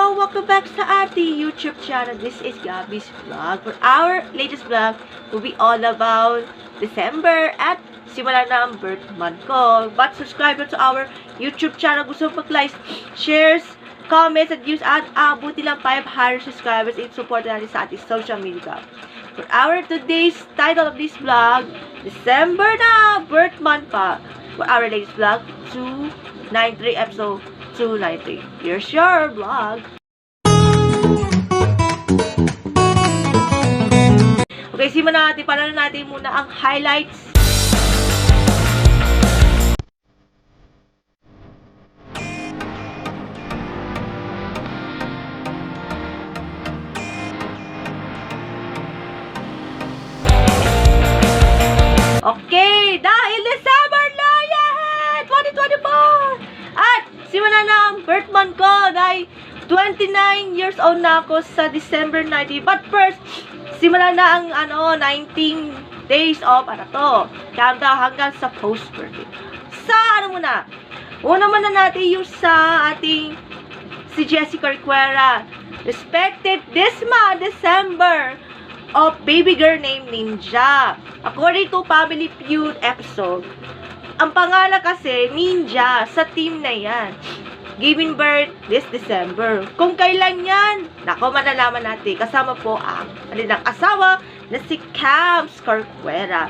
Hello! Welcome back sa ating YouTube channel. This is Gabby's Vlog. For our latest vlog will be all about December at simula na ang birth month ko. But subscribe to our YouTube channel. Gusto mag-like, shares, comments, and views at abuti lang 500 subscribers and support natin sa ating social media. For our today's title of this vlog, December na, birth month pa. For our latest vlog, 293 episode 293. Here's your vlog. Okay, simulan natin. Panalan natin muna ang highlights. Okay, dahil December na yan! 2024! At simulan na ang birth month ko dahil 29 years old na ako sa December 19. But first, simulan na ang 19 days of countdown hanggang sa post-birthday. Sa muna? Una muna natin yung sa ating si Jessica Requera. Respected this month, December, of baby girl named Ninja. According to Family Feud episode, ang pangalan kasi Ninja sa team na yan. Giving birth this December. Kung kailan yan, nako, malalaman natin. Kasama po ang kanilang asawa na si Cam Requera.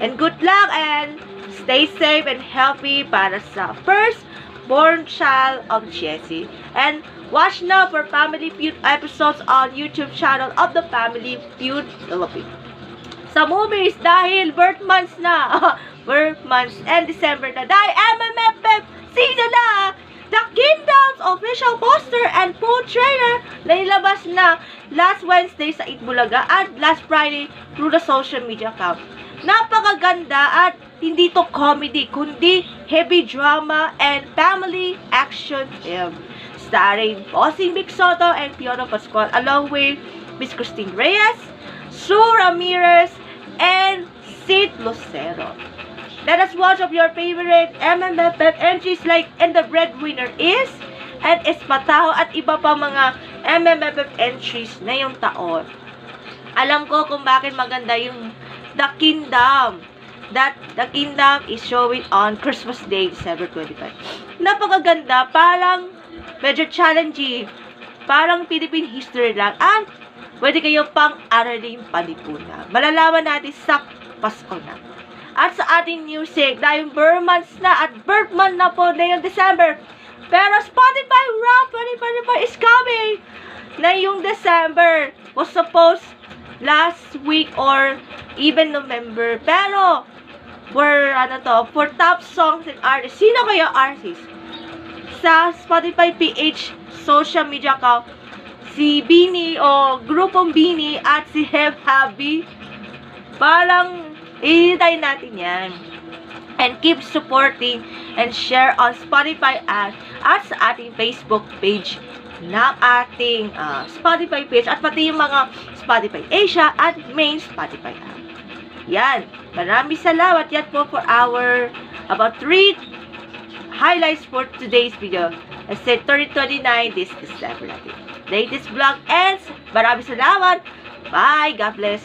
And good luck and stay safe and healthy para sa first born child of Jessie. And watch now for Family Feud episodes on YouTube channel of the Family Feud Philippines. Sa movies, dahil birth months na, birth months and December na, dahil MMFF season na, The Kingdom's official poster and full trailer na nilabas na last Wednesday sa Itbulaga at last Friday through the social media account. Napakaganda at hindi to comedy, kundi heavy drama and family action film. Starring Bossing Vic Soto and Fiona Pascual along with Miss Christine Reyes, Sue Ramirez, and Sid Lucero. Let us watch of your favorite MMFF entries like And the Breadwinner Is, and Espataho at iba pa mga MMFF entries na yung taon. Alam ko kung bakit maganda yung The Kingdom. That The Kingdom is showing on Christmas Day, December 25. Napakaganda, parang medyo challenging, parang Philippine history lang, at pwede kayo pang araling palipunan. Malalaman natin sa Pasko na. At sa ating music, dahil birth months na at birth month na po na yung December. Pero Spotify Rap 2024 is coming na yung December. Was supposed last week or even November. Pero, for top songs and artists, sino kaya artist? Sa Spotify PH social media account, si Bini o grupong Bini at si Have Happy, parang ihintay natin yan. And keep supporting and share on Spotify at sa ating Facebook page ng ating Spotify page at pati yung mga Spotify Asia at main Spotify app. Yan. Maraming salamat. Yan po for our about 3 highlights for today's video. I said 3029 this December natin. Latest vlog ends. Maraming salamat. Bye. God bless.